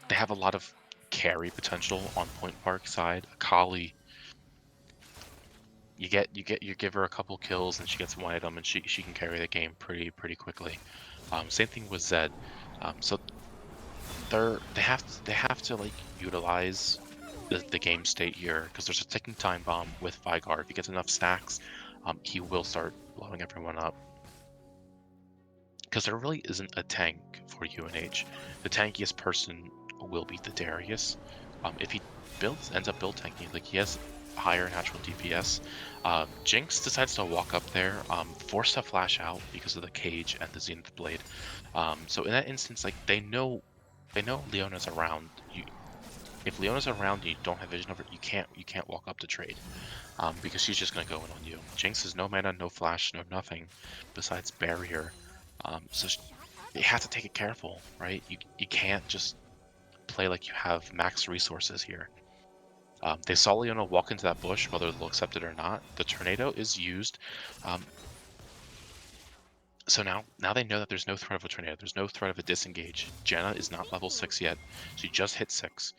They have a lot of carry potential on Point Park side. Akali, you give her a couple kills and she gets one item and she can carry the game pretty quickly. Same thing with Zed. So they have to like utilize the game state here, because there's a ticking time bomb with Veigar. If he gets enough stacks, he will start blowing everyone up. Because there really isn't a tank for UNH. The tankiest person will be the Darius. If he ends up build tanking, like he has higher natural DPS. Jinx decides to walk up there, force to flash out because of the cage and the Zenith Blade. So in that instance, like they know Leona's around. If Leona's around and you don't have vision over it, you can't walk up to trade. Because she's just gonna go in on you. Jinx has no mana, no flash, no nothing besides barrier. So you have to take it careful, right? You can't just play like you have max resources here. They saw Leona walk into that bush, whether they'll accept it or not. The tornado is used. So now they know that there's no threat of a tornado. There's no threat of a disengage. Janna is not level 6 yet. She just hit 6.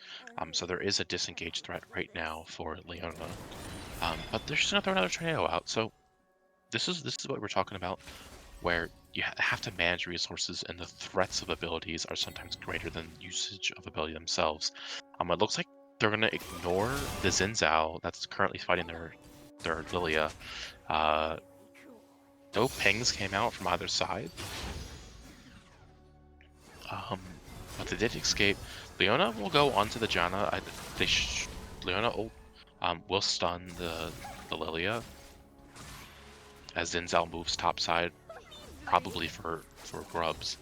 So there is a disengage threat right now for Leona. But they're just gonna throw another tornado out. So this is what we're talking about, where you have to manage resources, and the threats of abilities are sometimes greater than usage of ability themselves. It looks like they're gonna ignore the Xin Zhao that's currently fighting their Lilia. No pings came out from either side. But they did escape. Leona will go onto the Janna. Leona will stun the Lilia as Xin Zhao moves topside, probably for grubs.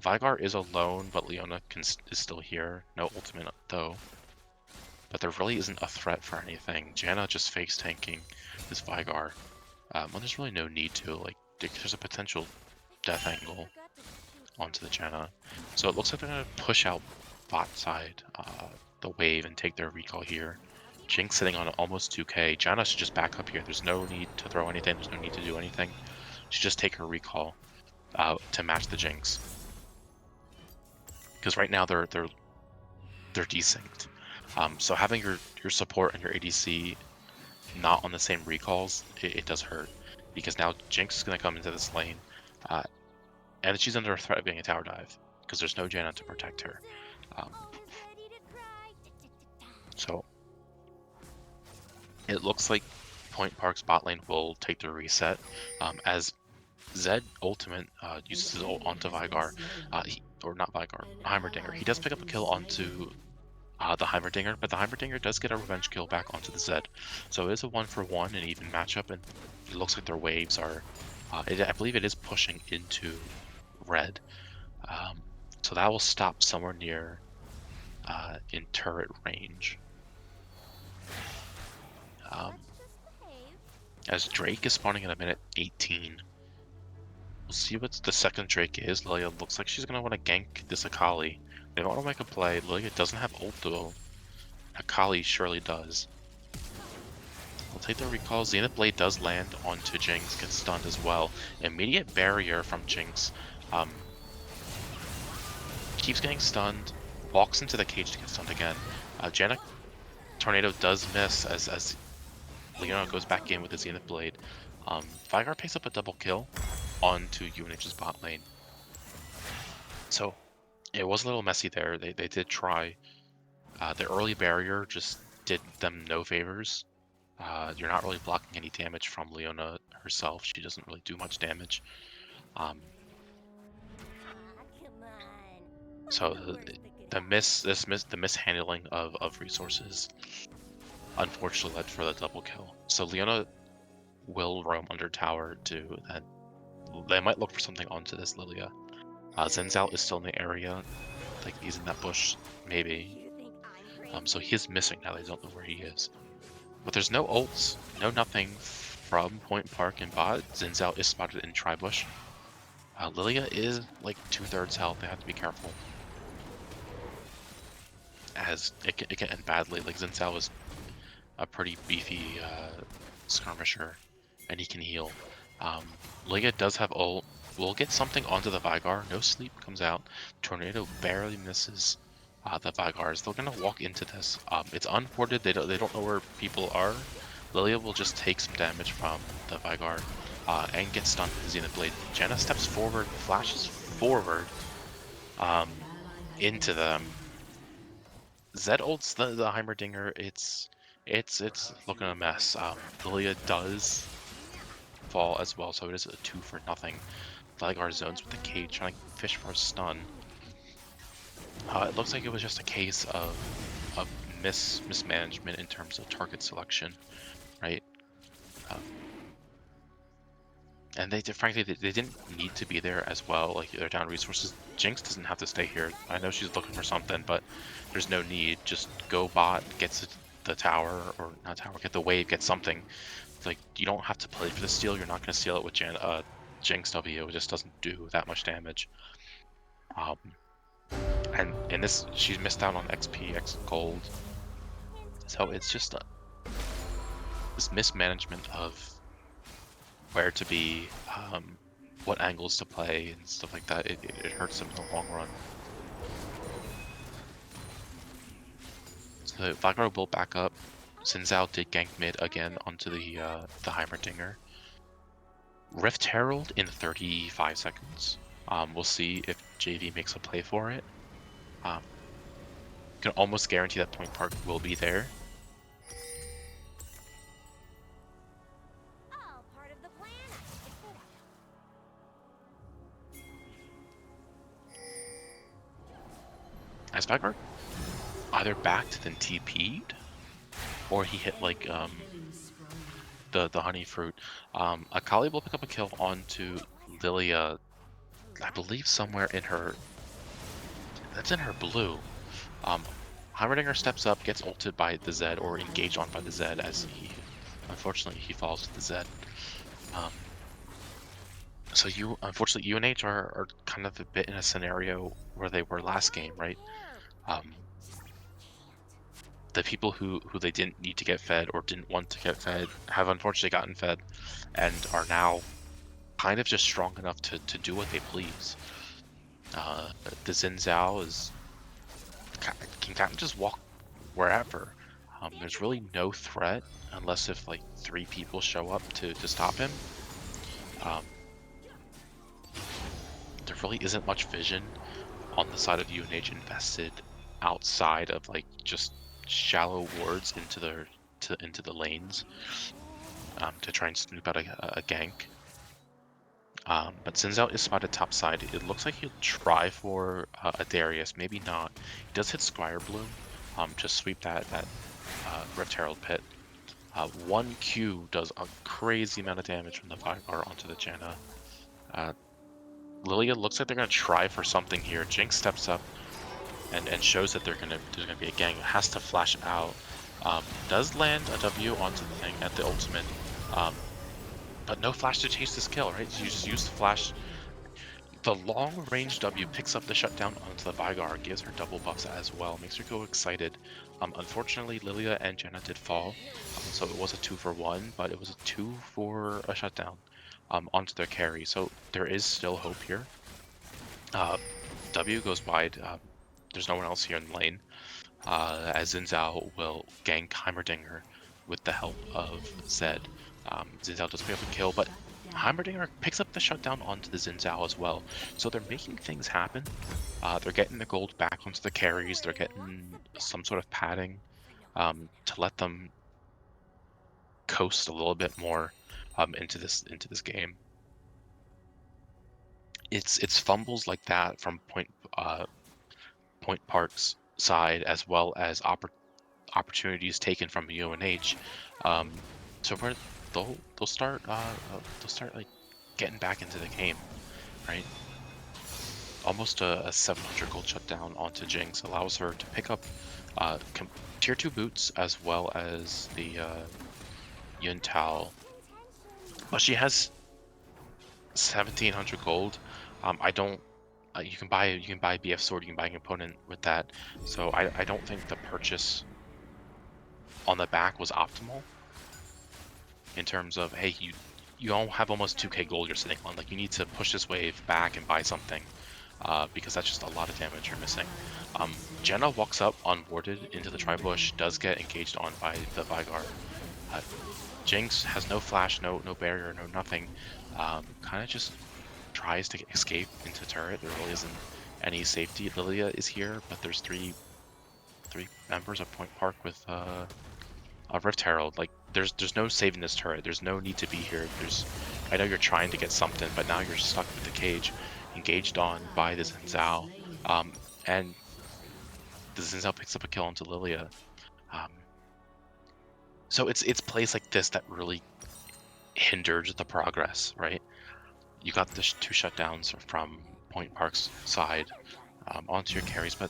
Veigar is alone, but Leona is still here. No ultimate though. But there really isn't a threat for anything. Janna just face tanking this Veigar. Well, there's really no need to. Like, there's a potential death angle onto the Janna. So it looks like they're gonna push out bot side, the wave, and take their recall here. Jinx sitting on almost 2k. Janna should just back up here. There's no need to throw anything. There's no need to do anything. She should just take her recall to match the Jinx. Because right now they're desynced. So having your support and your ADC not on the same recalls, it does hurt. Because now Jinx is going to come into this lane, and she's under a threat of getting a tower dive, because there's no Janna to protect her. So it looks like Point Park's bot lane will take the reset, as Zed ultimate uses his ult onto Veigar, or not Veigar, Heimerdinger. He does pick up a kill onto the Heimerdinger, but the Heimerdinger does get a revenge kill back onto the Zed. So it is a 1-for-1 and even matchup, and it looks like their waves are, I believe it is pushing into red. So that will stop somewhere near in turret range. As Drake is spawning in a minute 18. We'll see what the second Drake is. Lilia looks like she's going to want to gank this Akali. They want to make a play. Lilia doesn't have ult though. Akali surely does. We'll take the recall. Zenith Blade does land onto Jinx, gets stunned as well. Immediate barrier from Jinx. Keeps getting stunned. Walks into the cage to get stunned again. Janna Tornado does miss as Leona goes back in with the Zenith Blade. Veigar picks up a double kill onto UNH's bot lane. So it was a little messy there. They did try. The early barrier just did them no favors. You're not really blocking any damage from Leona herself. She doesn't really do much damage. Um, Come on. What's so the the, worst that could the happen? the mishandling of resources unfortunately led for the double kill. So Leona will roam under tower to then they might look for something onto this Lilia. Xin Zhao is still in the area, like he's in that bush, maybe. You think I'm So crazy? he is missing now. They don't know where he is. But there's no ults, no nothing from Point Park and bot. Xin Zhao is spotted in Tribush. Lilia is like 2/3 health. They have to be careful, as it can end badly. Like Xin Zhao is a pretty beefy skirmisher, and he can heal. Lilia does have ult. We'll get something onto the Vygar. No sleep comes out. Tornado barely misses the Vygars. They're gonna walk into this. It's unported. They don't know where people are. Lilia will just take some damage from the Vygar and get stunned with the Zenith Blade. Janna steps forward, flashes forward um, into them. Zed ults the Heimerdinger. It's looking a mess. Lilia does fall as well, so it is a 2 for nothing. Veigar zones with the cage, trying to fish for a stun. It looks like it was just a case of mismanagement in terms of target selection, right? Um, and frankly, they didn't need to be there as well. Like they're down resources. Jinx doesn't have to stay here. I know she's looking for something, but there's no need. Just go bot, gets the tower, or not tower, get the wave, get something. Like you don't have to play for the steal. You're not going to steal it with Jinx W. It just doesn't do that much damage. Um, and in this, she's missed out on XP, X gold. So it's just this mismanagement of where to be, what angles to play, and stuff like that. It hurts them in the long run. So Vagro will back up. Xin Zhao did gank mid again onto the Heimerdinger. Rift Herald in 35 seconds. We'll see if JV makes a play for it. Can almost guarantee that Point Park will be there. All part of the plan. As Vagro either backed then TP'd, or he hit like the honey fruit. Akali will pick up a kill onto Lilia, I believe somewhere in her. That's in her blue. Heimerdinger steps up, gets ulted by the Zed or engaged on by the Zed as unfortunately he falls to the Zed. So unfortunately UNH are kind of a bit in a scenario where they were last game, right? The people who they didn't need to get fed or didn't want to get fed have unfortunately gotten fed and are now kind of just strong enough to do what they please. The Xin Zhao can kind of just walk wherever. There's really no threat unless if like 3 people show up to stop him. There really isn't much vision on the side of UNH invested outside of like just shallow wards into the lanes to try and snoop out a gank. But Xin Zhao is spotted top side. It looks like he'll try for a Darius, maybe not. He does hit Squire Bloom, just sweep that Rift Herald pit. 1Q does a crazy amount of damage from the Vygar onto the Janna. Lilia looks like they're gonna try for something here. Jinx steps up and shows that there's gonna be a gang. Has to flash out. Does land a W onto the thing at the ultimate. But no flash to chase this kill, right? You just use the flash. The long range W picks up the shutdown onto the Vygar, gives her double buffs as well, makes her go excited. Unfortunately, Lilia and Janna did fall, so it was a 2 for 1, but it was a 2 for a shutdown onto their carry. So there is still hope here. W goes wide. There's no one else here in the lane. As Xin Zhao will gank Heimerdinger with the help of Zed. Xin Zhao does pick up a kill, but Heimerdinger picks up the shutdown onto the Xin Zhao as well. So they're making things happen. They're getting the gold back onto the carries. They're getting some sort of padding to let them coast a little bit more into this game. It's fumbles like that from Point Park's side, as well as opportunities taken from UNH, so where they'll start like getting back into the game, right? Almost a 700 gold shutdown onto Jinx allows her to pick up tier 2 boots as well as the Yun Tao. But she has 1700 gold. I don't. You can buy BF sword. You can buy an opponent with that. So I don't think the purchase on the back was optimal. In terms of, hey, you all have almost 2k gold you're sitting on. Like, you need to push this wave back and buy something, because that's just a lot of damage you're missing. Jenna walks up unwarded into the tri-bush, does get engaged on by the Veigar. Jinx has no flash, no barrier, no nothing. Kind of just tries to escape into turret. There really isn't any safety. Lilia is here, but there's three members of Point Park with a Rift Herald. Like, there's no saving this turret. There's no need to be here. I know you're trying to get something, but now you're stuck with the cage, engaged on by the Xin Zhao, and the Xin Zhao picks up a kill onto Lilia. So it's plays like this that really hindered the progress, right? You got the 2 shutdowns from Point Park's side onto your carries, but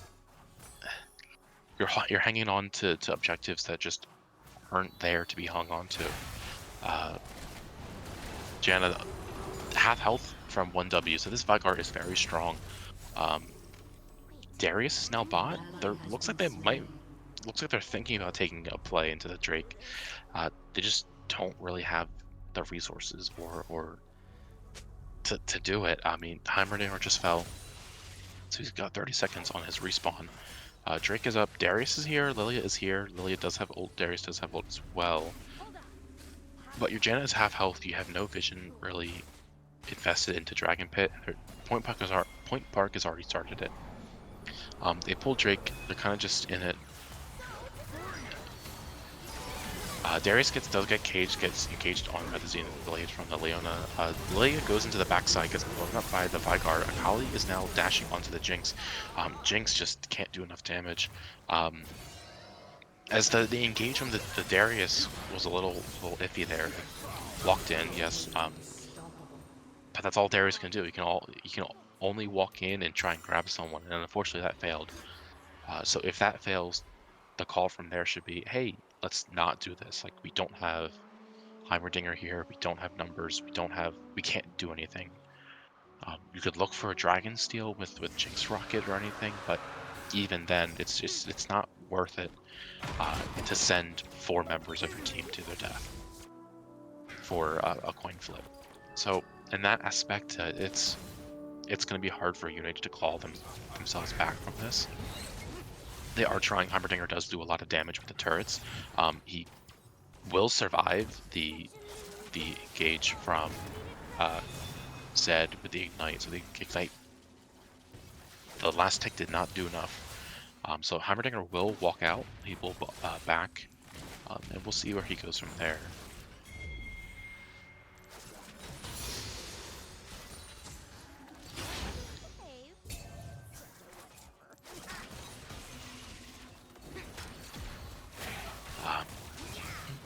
you're hanging on to objectives that just aren't there to be hung on to. Janna, half health from 1W, so this Veigar is very strong. Darius is now bot. Looks like they're thinking about taking a play into the Drake. They just don't really have the resources or to do it. I mean, Heimerdinger just fell, so he's got 30 seconds on his respawn. Drake is up, Darius is here, Lilia is here. Lilia does have ult, Darius does have ult as well. But your Janna is half health, you have no vision really invested into Dragon Pit. Point Park has already started it. They pull Drake, they're kind of just in it. Darius does get caged, gets engaged on by the Zenith Blade from the Leona. Lilia goes into the backside, gets blown up by the Veigar. Akali is now dashing onto the Jinx. Jinx just can't do enough damage. As the engage from the Darius was a little iffy there. Walked in, yes. But that's all Darius can do. He can only walk in and try and grab someone, and unfortunately that failed. So if that fails, the call from there should be, hey, let's not do this. Like, we don't have Heimerdinger here, we don't have numbers, we can't do anything. You could look for a Dragon Steel with Jinx Rocket or anything, but even then, it's not worth it to send 4 members of your team to their death for a coin flip. So in that aspect, it's going to be hard for UNH to claw themselves back from this. They are trying. Heimerdinger does do a lot of damage with the turrets. He will survive the engage from Zed with the Ignite. So the Ignite, the last tick did not do enough. So Heimerdinger will walk out. He will back, and we'll see where he goes from there.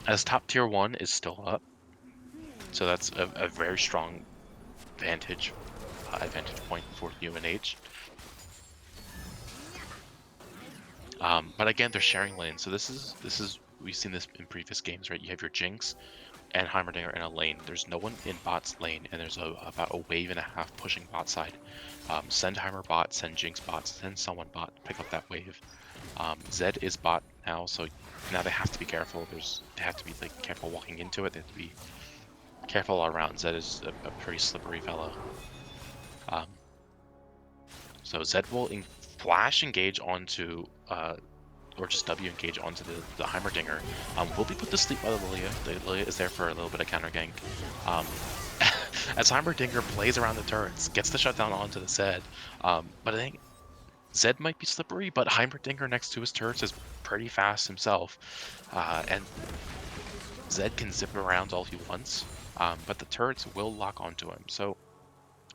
As top tier 1 is still up, so that's a very strong advantage point for UNH. But again, they're sharing lanes, so this is we've seen this in previous games, right? You have your Jinx and Heimerdinger in a lane. There's no one in bot's lane, and there's about a wave and a half pushing bot side. Send Heimer bot, send Jinx bot, send someone bot, pick up that wave. Zed is bot now, so now they have to be careful. They have to be like careful walking into it. They have to be careful all around. Zed is a pretty slippery fellow. So Zed will flash engage onto, or just W engage onto the Heimerdinger. Will be put to sleep by the Lilia. The Lilia is there for a little bit of counter gank. as Heimerdinger plays around the turrets, gets the shutdown onto the Zed. But I think Zed might be slippery, but Heimerdinger next to his turrets is pretty fast himself. And Zed can zip around all he wants, but the turrets will lock onto him. So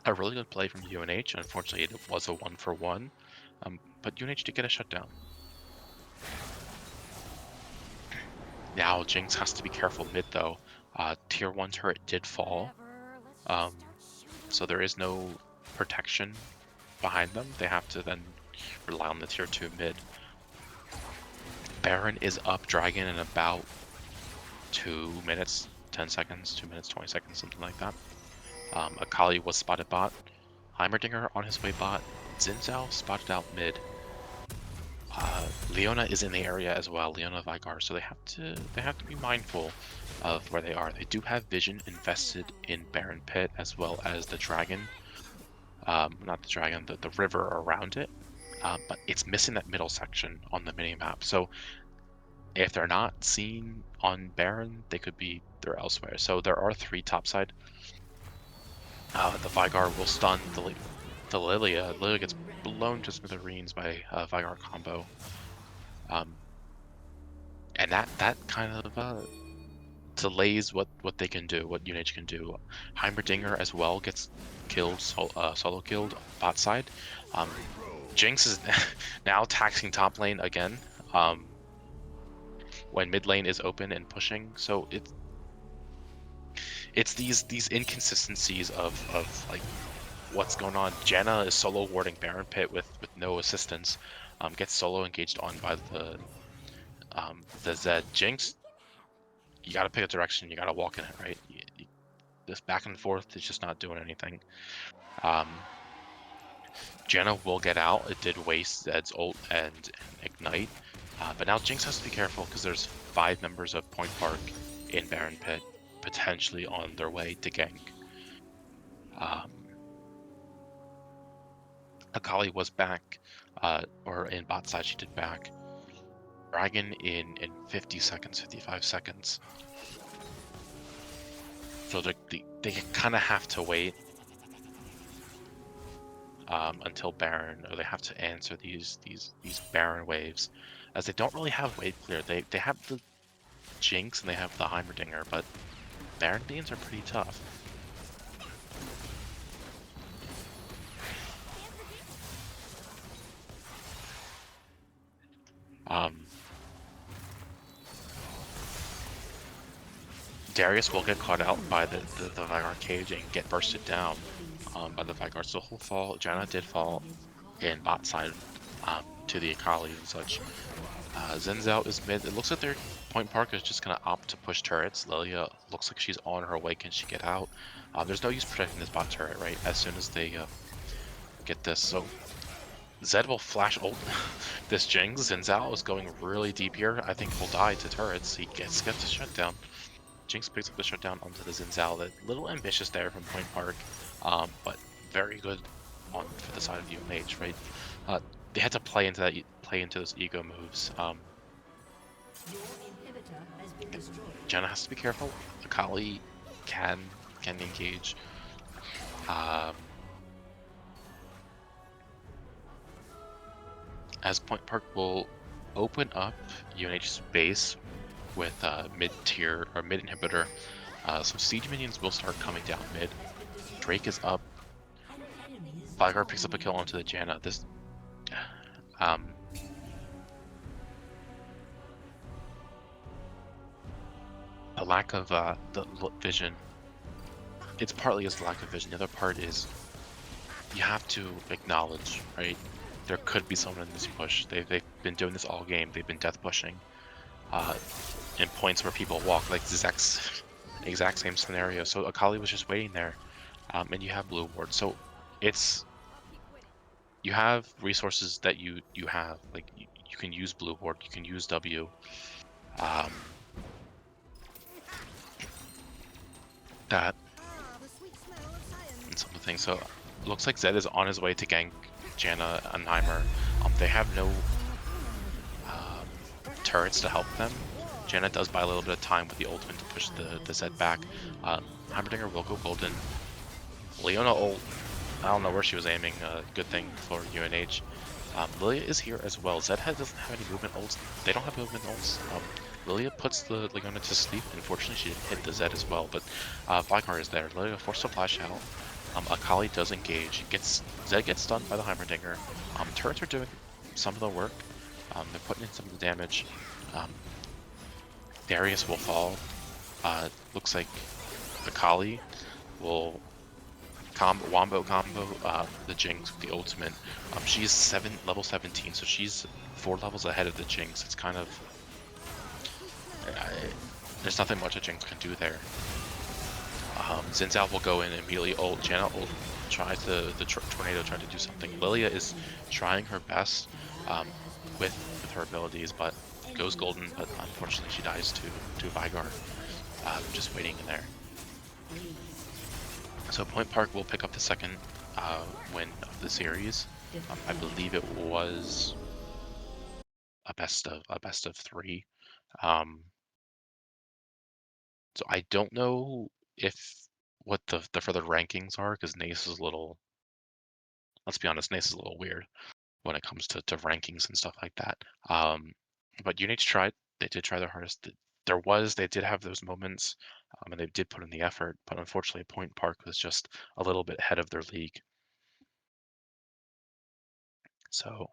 a really good play from UNH. Unfortunately, it was a 1-for-1, but UNH did get a shutdown. Now Jinx has to be careful mid though. Tier 1 turret did fall, so there is no protection behind them. They have to then rely on the tier 2 mid. Baron is up Dragon in about 2 minutes, 10 seconds, 2 minutes, 20 seconds, something like that. Akali was spotted bot. Heimerdinger on his way bot. Xin Zhao spotted out mid. Leona is in the area as well, Leona Vigar, so they have to be mindful of where they are. They do have vision invested in Baron Pit as well as the dragon. Not the dragon, the river around it. But it's missing that middle section on the minimap. So if they're not seen on Baron, they're elsewhere. So there are 3 topside. The Vigar will stun the Lilia. Lilia gets blown to smithereens by Vigar combo. And that kind of delays what they can do, what UNH can do. Heimerdinger as well gets killed, solo killed bot side. Jinx is now taxing top lane again when mid lane is open and pushing. So it's these inconsistencies of like what's going on. Janna is solo warding Baron Pit with no assistance. Gets solo engaged on by the Zed. Jinx, you gotta pick a direction, you gotta walk in it, right? This back and forth is just not doing anything. Janna will get out. It did waste Zed's ult and ignite. But now Jinx has to be careful because there's 5 members of Point Park in Baron Pit, potentially on their way to gank. Akali was back, or in bot side she did back. Dragon in 50 seconds, 55 seconds. So they kind of have to wait until Baron, or they have to answer these Baron waves, as they don't really have wave clear. They have the Jinx and they have the Heimerdinger, but Baron beans are pretty tough. Darius will get caught out by the Vigar cage and get bursted down by the Vigar. So he'll fall. Janna did fall in bot side to the Akali and such. Xin Zhao is mid. It looks like their Point Park is just going to opt to push turrets. Lilia looks like she's on her way. Can she get out? There's no use protecting this bot turret, right? As soon as they get this. So Zed will flash ult this Jinx. Xin Zhao is going really deep here. I think he'll die to turrets. He gets the shutdown. Jinx picks up the shutdown onto the Xin Zhao. A little ambitious there from Point Park, but very good for the side of UNH, right? They had to play into those ego moves. Janna has to be careful. Akali can engage. As Point Park will open up UNH's base with mid-tier or mid-inhibitor, some siege minions will start coming down mid. Drake is up. Vigar picks up a kill onto the Janna. This the lack of the vision. It's partly is the lack of vision. The other part is you have to acknowledge, right? There could be someone in this push. They've been doing this all game. They've been death pushing in points where people walk, like the exact same scenario. So Akali was just waiting there, and you have blue ward. So you have resources that you have, like you can use blue ward, you can use W. That and some of the things. So it looks like Zed is on his way to gank Janna and Heimer. They have no turrets to help them. Janna does buy a little bit of time with the ultimate to push the Zed back. Heimerdinger will go golden. Leona ult. I don't know where she was aiming. Good thing for UNH. Lilia is here as well. Doesn't have any movement ults. They don't have movement ults. Lilia puts the Leona to sleep. Unfortunately, she didn't hit the Zed as well, but Blackheart is there. Lilia forced to flash out. Akali does engage. Zed gets stunned by the Heimerdinger. Turrets are doing some of the work. They're putting in some of the damage. Um, Darius will fall. Looks like Akali will wombo combo the Jinx with the ultimate. She's level 17, so she's 4 levels ahead of the Jinx. It's kind of there's nothing much a Jinx can do there. Xin Zhao will go in and immediately ult. Janna ult tries the tornado try to do something. Lilia is trying her best with her abilities, but goes golden. But unfortunately, she dies to Veigar. Just waiting in there. So Point Park will pick up the second win of the series. I believe it was a best of 3. Um, so I don't know if what the further rankings are, because Nace is a little. Let's be honest, Nace is a little weird when it comes to rankings and stuff like that. But UNH tried. They did try their hardest. They did have those moments, and they did put in the effort. But unfortunately, Point Park was just a little bit ahead of their league. So